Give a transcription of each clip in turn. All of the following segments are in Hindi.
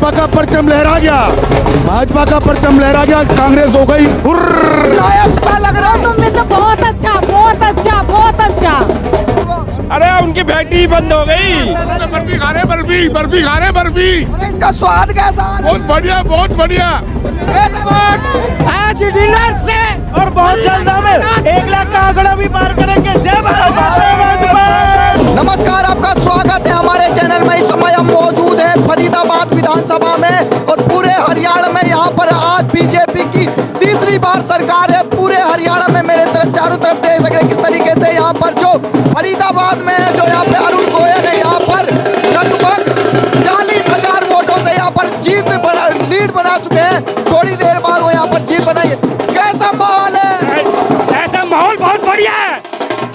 भाजपा का परचम लहरा गया, भाजपा का परचम लहरा गया, कांग्रेस हो गई अच्छा लग रहा है तुम्हें तो। बहुत अच्छा, बहुत अच्छा, बहुत अच्छा। अरे उनकी बैटरी बंद हो गई। बर्फी खा रहे, बर्फी खा रहे, बर्फी। अरे इसका स्वाद कैसा? बहुत बढ़िया, बहुत बढ़िया। आज डिनर से और बहुत जल्द हम 1 लाख का आंकड़ा भी पार करेंगे। जय भाजपा। नमस्कार, आपका स्वागत है हमारे चैनल में। इस समय हम मौजूद हैं फरीदाबाद विधानसभा में और पूरे हरियाणा में यहाँ पर आज बीजेपी की तीसरी बार सरकार है। पूरे हरियाणा में मेरे तरफ चारों तरफ देख सकते हैं किस तरीके से यहाँ पर जो फरीदाबाद में है, जो यहाँ पे अरुण गोयल है, यहाँ पर लगभग 40,000 वोटों से यहाँ पर लीड बना चुके हैं। थोड़ी देर बाद वो यहाँ पर जीत बनाएंगे। कैसा माहौल है? ऐसा माहौल बहुत बढ़िया है।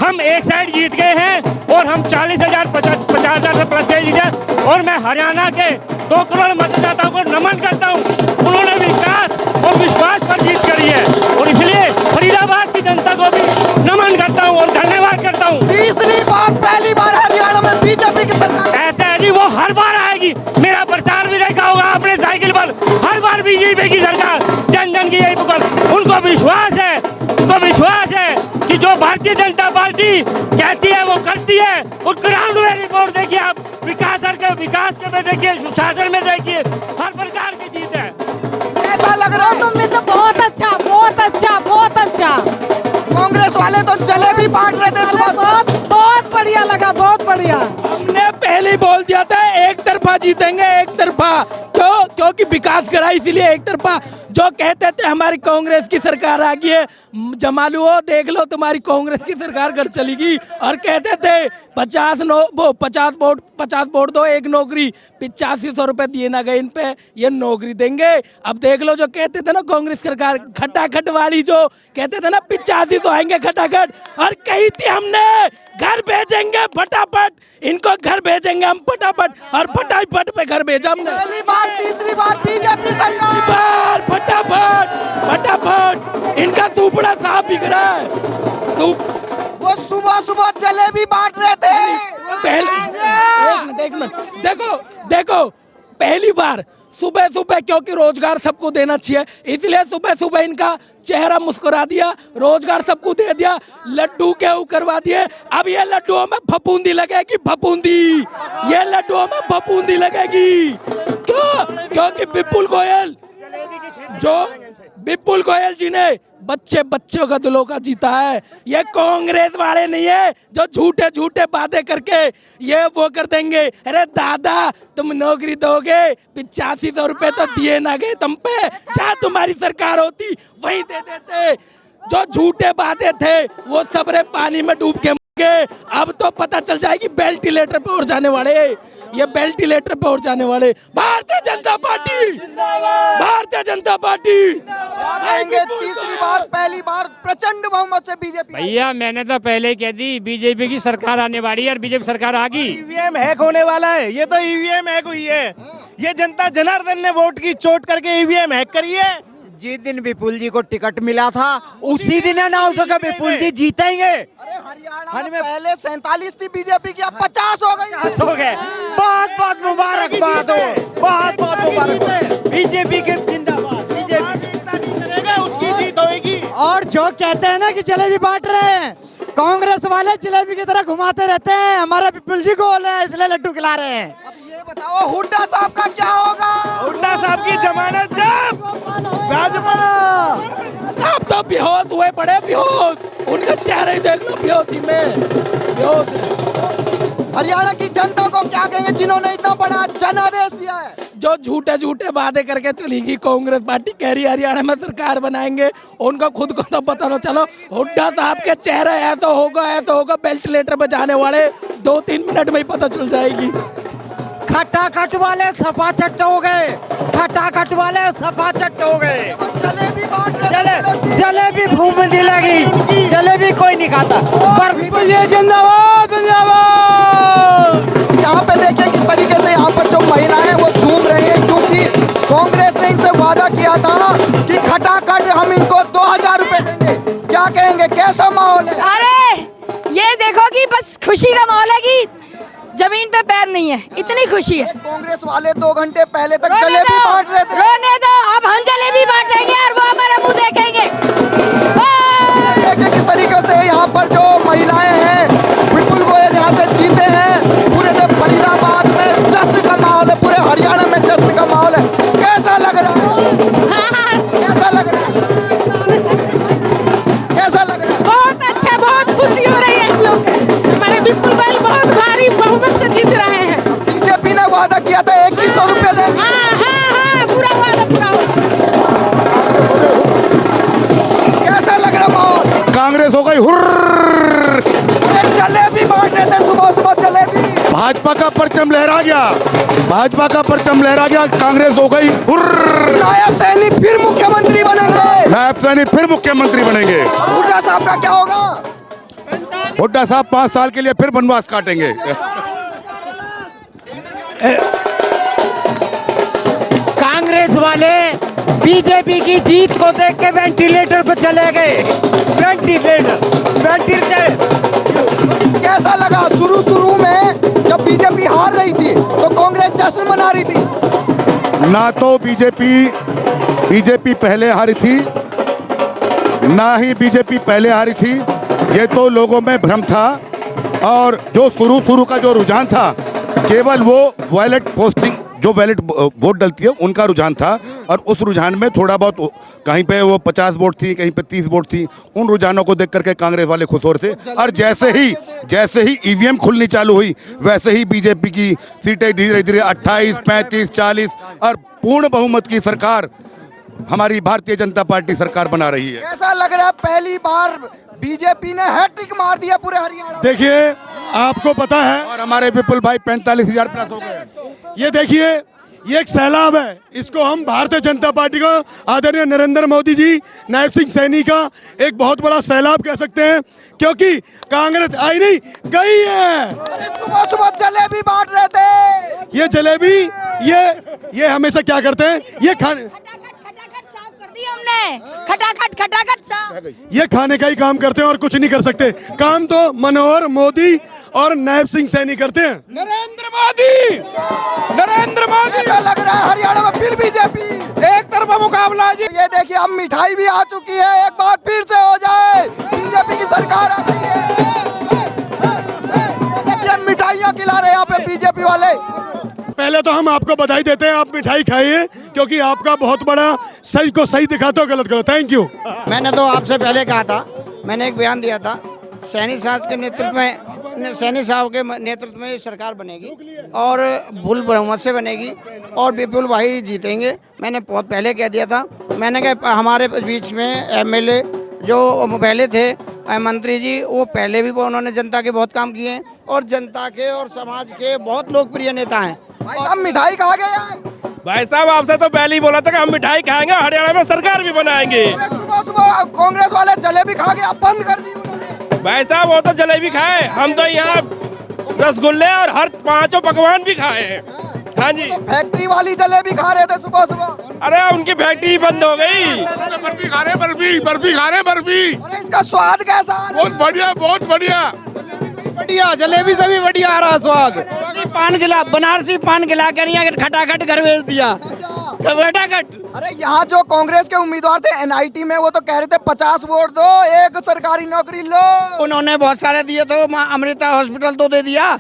हम एक साइड जीत गए हैं और हम 40,000 50,000 से प्लस से जीते। और मैं हरियाणा के 2 करोड़ मतदाताओं को नमन करता हूँ। उन्होंने विकास और विश्वास पर जीत करी है और इसलिए फरीदाबाद की जनता को भी नमन करता हूँ और धन्यवाद करता हूँ। तीसरी बार, पहली बार हरियाणा में बीजेपी की सरकार। ऐसे है जी, वो हर बार आएगी। मेरा प्रचार भी देखा होगा आपने साइकिल पर। हर बार बीजेपी की सरकार, जन जन की यही पुकार। उनको विश्वास है कि जो भारतीय जनता पार्टी कहती है वो करती है। और ग्राउंड में रिपोर्ट देखिए आप, विकास के में देखिए, सुशासन में देखिए, हर प्रकार की जीत है। ऐसा लग रहा है तुम्हें तो। बहुत अच्छा, बहुत अच्छा, बहुत अच्छा। कांग्रेस वाले तो जलेबी बांट रहे थे सुबह। बहुत बहुत बढ़िया लगा, बहुत बढ़िया। हमने पहले ही बोल दिया था एक तरफा जीतेंगे, एक तरफा। क्योंकि विकास करा, इसीलिए एक तरफा। जो कहते थे हमारी कांग्रेस की सरकार आ गई है, जमा लो, देख लो तुम्हारी कांग्रेस की सरकार घर चलेगी। और कहते थे 50 वोट दो, एक नौकरी। 8500 रुपए दिए ना गए इन पे, ये नौकरी देंगे। अब देख लो, जो कहते थे ना कांग्रेस सरकार खटाखट वाली, जो कहते थे ना 8500 आएंगे खटाखट। और कही थी हमने घर भेजेंगे फटाफट, इनको घर भेजेंगे हम फटाफट। और फटाफट पे घर भेजा हमने। पहली बार, तीसरी बार बीजेपी सरकार। फटाफट इनका सुपड़ा साफ बिक रहा है। वो सुबह सुबह जलेबी बांट रहे थे। एक मिनट देखो पहली बार सुबह क्योंकि रोजगार सबको देना चाहिए, इसलिए सुबह इनका चेहरा मुस्कुरा दिया, रोजगार सबको दे दिया, लड्डू गेहूं करवा दिए। अब ये लड्डुओं में फफूंदी लगेगी, फफूंदी। ये लड्डुओं में फफूंदी लगेगी। क्यों? क्योंकि विपुल गोयल जी ने बच्चों का दिलों का जीता है। ये कांग्रेस वाले नहीं है जो झूठे वादे करके ये वो कर देंगे। अरे दादा, तुम नौकरी दोगे, 8500 रुपए तो दिए ना गए तुम पे। चाहे तुम्हारी सरकार होती वही दे देते। जो झूठे वादे थे वो सबरे पानी में डूब के गए। अब तो पता चल जाएगी वेंटिलेटर पे और जाने वाले, ये वेंटिलेटर पे और जाने वाले। भारतीय जनता पार्टी आएंगे तीसरी बार, पहली बार प्रचंड बहुमत से बीजेपी। भैया मैंने तो पहले ही कह दी, बीजेपी की सरकार आने वाली है और बीजेपी सरकार आ गई। ईवीएम हैक होने वाला है। ये तो ईवीएम हैक हुई है। ये जनता जनार्दन ने वोट की चोट करके ईवीएम हैक करी है। जिस दिन विपुल जी को टिकट मिला था उसी दिन अनाउंस होगा विपुल जी जीतेंगे। अरे हरियाणा में पहले 47 थी बीजेपी की, अब 50 हो गई। हो गए। बहुत मुबारकबाद हो, बहुत मुबारक। बीजेपी के जिंदाबाद, बीजेपी उसकी जीत होगी। और जो कहते हैं ना कि जलेबी बांट रहे हैं, कांग्रेस वाले जलेबी की तरह घुमाते रहते हैं। हमारा विपुल जी गोल है, इसलिए लड्डू खिला रहे हैं। अब ये बताओ हुड्डा साहब का क्या होगा? हुड्डा साहब की जमानत जब अब तो बेहोश हुए पड़े, बेहोश। उनका चेहरा ही देख लो, बेहोशी में बेहोश। हरियाणा की जनता को क्या कहेंगे जिन्होंने इतना बड़ा जनादेश दिया है? जो झूठे वादे करके चलेगी कांग्रेस पार्टी, कह रही हरियाणा में सरकार बनाएंगे, उनको खुद को तो पता ना। चलो, हुड्डा साहब के चेहरा ऐसा होगा वेंटिलेटर पे जाने वाले 2-3 मिनट में ही पता चल जाएगी। खटाखट वाले सफा चट्ट हो गए, खटाखट वाले सफा चट्ट हो गए। जलेबी बांट रहे। जलेबी फूंकने लगी, जलेबी कोई नहीं खाता। जिंदाबाद। यहाँ पे देखिए किस तरीके से यहाँ पर जो महिलाएं हैं वो झूम रही हैं, क्योंकि कांग्रेस ने इनसे वादा किया था कि खटाखट हम इनको 2000 रुपए देंगे। क्या कहेंगे, कैसा माहौल है? अरे ये देखो कि बस खुशी का माहौल है कि जमीन पे पैर नहीं है, इतनी खुशी है। कांग्रेस वाले 2 घंटे पहले तक रोने जलेबी दो, बांट रहे थे। रोने दो, अब हम जलेबी बांटेंगे और वो हमारा मुंह देखेंगे। देखिए किस तरीके से यहाँ पर जो महिलाएं हैं, विपुल गोयल यहाँ से जीते हैं। पूरे फरीदाबाद में जश्न का माहौल है, पूरे हरियाणा में जश्न का माहौल है। कैसा लग रहा है? कैसा लग रहा है? कैसा लग रहा है? बहुत अच्छा, बहुत खुशी हो रही है हम लोग को। हमारे विपुल गोयल बहुत भारी बहुमत से जीत रहे हैं। बीजेपी ने वादा किया था 2100 रुपए देंगे। हाँ, पूरा वादा पूरा हो। कैसा लग रहा माहौल? कांग्रेस हो गई हुर्र। जलेबी बांट रहे थे सुबह सुबह जलेबी। भाजपा का परचम लहरा गया, भाजपा का परचम लहरा गया, कांग्रेस हो गई हुर्र। नायब सैनी फिर मुख्यमंत्री बनेंगे। नायब सैनी फिर मुख्यमंत्री बनेंगे। हुड्डा साहब का क्या होगा? हुड्डा साहब 5 साल के लिए फिर वनवास काटेंगे। कांग्रेस वाले बीजेपी की जीत को देख के वेंटिलेटर पर चले गए। वेंटिलेटर कैसा लगा? शुरू में जब बीजेपी हार रही थी तो कांग्रेस जश्न मना रही थी। ना तो बीजेपी पहले हारी थी, ना ही बीजेपी पहले हारी थी। ये तो लोगों में भ्रम था, और जो शुरू का जो रुझान था केवल वो वैलेट पोस्टिंग, जो वैलेट वोट डलती है उनका रुझान था, और उस रुझान में थोड़ा बहुत कहीं पे वो 50 वोट थी, कहीं पे 30 वोट थी। उन रुझानों को देख करके कांग्रेस वाले खुश हो रहे थे, और जैसे ही ईवीएम खुलनी चालू हुई वैसे ही बीजेपी की सीटें धीरे धीरे 28, 35, 40 और पूर्ण बहुमत की सरकार हमारी भारतीय जनता पार्टी सरकार बना रही है। कैसा लग रहा है? पहली बार बीजेपी ने हैट्रिक मार दिया पूरे हरियाणा। देखिए, आपको पता है, और हमारे विपुल भाई 45,000 प्लस हो गए। ये देखिए, ये एक सैलाब है। इसको हम भारतीय जनता पार्टी को, आदरणीय नरेंद्र मोदी जी, नायब सिंह सैनी का एक बहुत बड़ा सैलाब कह सकते हैं, क्योंकि कांग्रेस आई नहीं गई है। सुबह सुबह जलेबी बांट रहे थे। ये जलेबी, ये हमेशा क्या करते हैं, ये खाने, हमने खटाखट साहब, ये खाने का ही काम करते हैं और कुछ नहीं कर सकते। काम तो मनोहर मोदी और नायब सिंह सैनी करते हैं। नरेंद्र मोदी। कैसा लग रहा है हरियाणा में फिर बीजेपी? एक तरफा मुकाबला जी। ये देखिए, अब मिठाई भी आ चुकी है। एक बार फिर से हो जाए, बीजेपी की सरकार आ गई है। ये मिठाइयाँ खिला रहे हैं यहाँ पे बीजेपी वाले। पहले तो हम आपको बधाई देते हैं, आप मिठाई खाइए, क्योंकि आपका बहुत बड़ा सही को सही दिखाते हो, गलत करो। Thank you. मैंने तो आपसे पहले कहा था, मैंने एक बयान दिया था, सैनी साहब के नेतृत्व में सरकार बनेगी और भूल बहुमत से बनेगी और विपुल भाई जीतेंगे। मैंने बहुत पहले कह दिया था। मैंने कहा हमारे बीच में एमएलए जो पहले थे, मंत्री जी, वो पहले भी उन्होंने जनता के बहुत काम किए हैं और जनता के और समाज के बहुत लोकप्रिय नेता हैं। भाई साहब मिठाई खा गए? भाई साहब, आपसे तो पहले ही बोला था कि हम मिठाई खाएंगे, हरियाणा में सरकार भी बनाएंगे। सुबह सुबह कांग्रेस वाले जलेबी खा के अब बंद कर दी उन्होंने। भाई साहब, वो तो जलेबी खाए, हम तो यहाँ रसगुल्ले और हर 5 पकवान भी खाए हैं। हाँ जी, फैक्ट्री वाली जलेबी खा रहे थे सुबह सुबह। अरे उनकी फैक्ट्री बंद हो गई। बर्फी खा रहे बर्फी। अरे इसका स्वाद कैसा आ रहा है? बहुत बढ़िया। बढ़िया, जलेबी से भी बढ़िया आ रहा स्वाद। बनारसी पान खिला कर यहाँ खटाखट घर भेज दिया। खटाखट। अरे यहाँ जो कांग्रेस के उम्मीदवार थे एनआईटी में, वो तो कह रहे थे 50 वोट दो, एक सरकारी नौकरी लो। उन्होंने बहुत सारे दिए, तो अमृता हॉस्पिटल तो दे दिया।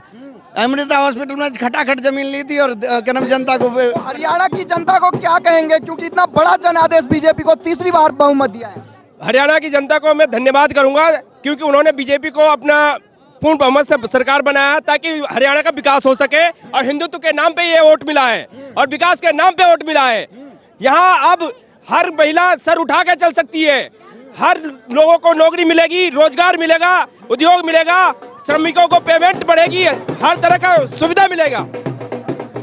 अमृता हॉस्पिटल में खटाखट जमीन ली थी और क्या नाम जनता को। हरियाणा की जनता को क्या कहेंगे, क्योंकि इतना बड़ा जनादेश बीजेपी को तीसरी बार बहुमत दिया है? हरियाणा की जनता को मैं धन्यवाद करूंगा, क्योंकि उन्होंने बीजेपी को अपना पूर्ण बहुमत से सरकार बनाया ताकि हरियाणा का विकास हो सके, और हिंदुत्व के नाम पे ये वोट मिला है और विकास के नाम पे वोट मिला है। यहाँ अब हर महिला सर उठा के चल सकती है, हर लोगों को नौकरी मिलेगी, रोजगार मिलेगा, उद्योग मिलेगा, श्रमिकों को पेमेंट बढ़ेगी, हर तरह का सुविधा मिलेगा।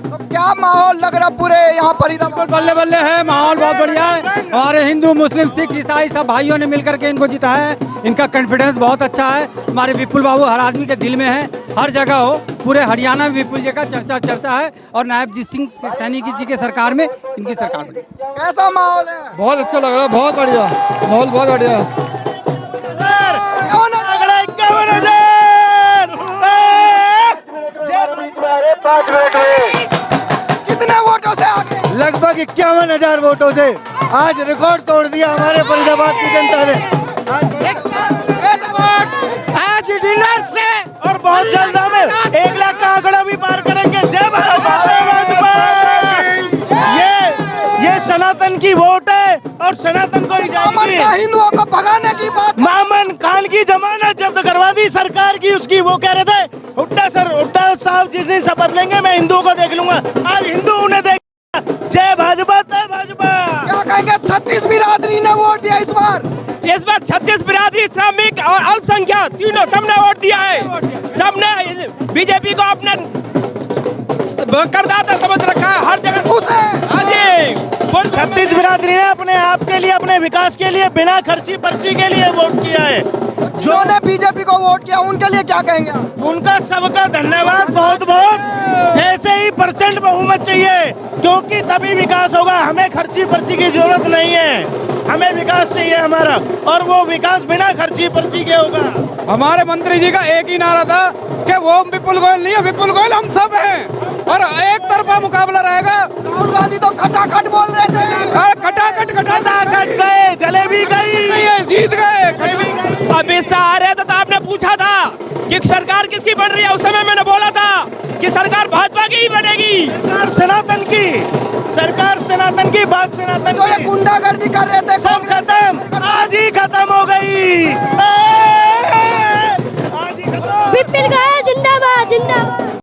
तो क्या माहौल लग रहा पूरे यहाँ फरीदाबाद? बल्ले बल्ले है, माहौल बहुत बढ़िया है। हमारे हिंदू मुस्लिम सिख ईसाई सब भाइयों ने मिलकर के इनको जिताया है। इनका कॉन्फिडेंस बहुत अच्छा है। हमारे विपुल बाबू हर आदमी के दिल में है, हर जगह हो, पूरे हरियाणा में विपुल जी का चर्चा है, और नायब सिंह सैनी जी के सरकार में इनकी सरकार बनी। कैसा माहौल है? बहुत अच्छा लग रहा है, बहुत बढ़िया माहौल, बहुत बढ़िया। कौन है? कितने वोटों से आगे? लगभग 51,000 वोटों से आज रिकॉर्ड तोड़ दिया हमारे फरीदाबाद की जनता ने। आज डिनर से और बहुत जल्द हम 1 लाख का आंकड़ा भी पार करेंगे। जय भाजपा। ये सनातन की वोट है और सनातन को ही जाएगी। हिंदुओं को भगाने की बात। मामन खान की जमानत जब्त करवा दी सरकार की, उसकी वो कह रहे थे हुड्डा साहब जिस दिन शपथ लेंगे मैं हिंदुओं को देख लूंगा। आज हिंदू उन्हें देख। जय भाजपा जय भाजपा। क्या कहेंगे? 36 बिरादरी ने वोट दिया इस बार। 36 बिरादरी, श्रमिक और अल्पसंख्यक तीनों सबने वोट दिया है। सबने बीजेपी को अपना करदाता समझ रखा है हर जगह। उसे 36 बिरादरी ने अपने आप के लिए, अपने विकास के लिए, बिना खर्ची पर्ची के लिए वोट किया है। जो ने बीजेपी को वोट किया उनके लिए क्या कहेंगे? उनका सबका धन्यवाद बहुत बहुत। ऐसे ही परसेंट बहुमत चाहिए क्योंकि तभी विकास होगा। हमें खर्ची पर्ची की जरूरत नहीं है, हमें विकास चाहिए हमारा, और वो विकास बिना खर्ची पर्ची के होगा। हमारे मंत्री जी का एक ही नारा था कि वो विपुल गोयल नहीं है, विपुल गोयल हम सब हैं और एक तरफा मुकाबला रहेगा। राहुल गांधी तो खटाखट बोल रहे थे। खटाखट गए, जलेबी गई, जीत गए। अमित शाह आ रहे थे तो आपने पूछा था कि सरकार किसकी बन रही है। उस समय मैंने बोला था कि सरकार भाजपा की ही बनेगी। सरकार सनातन की, बात सनातन जो ये गुंडागर्दी कर रहे थे सब खत्म, आज ही खत्म हो गई। विपिन गोयल जिंदाबाद जिंदाबाद।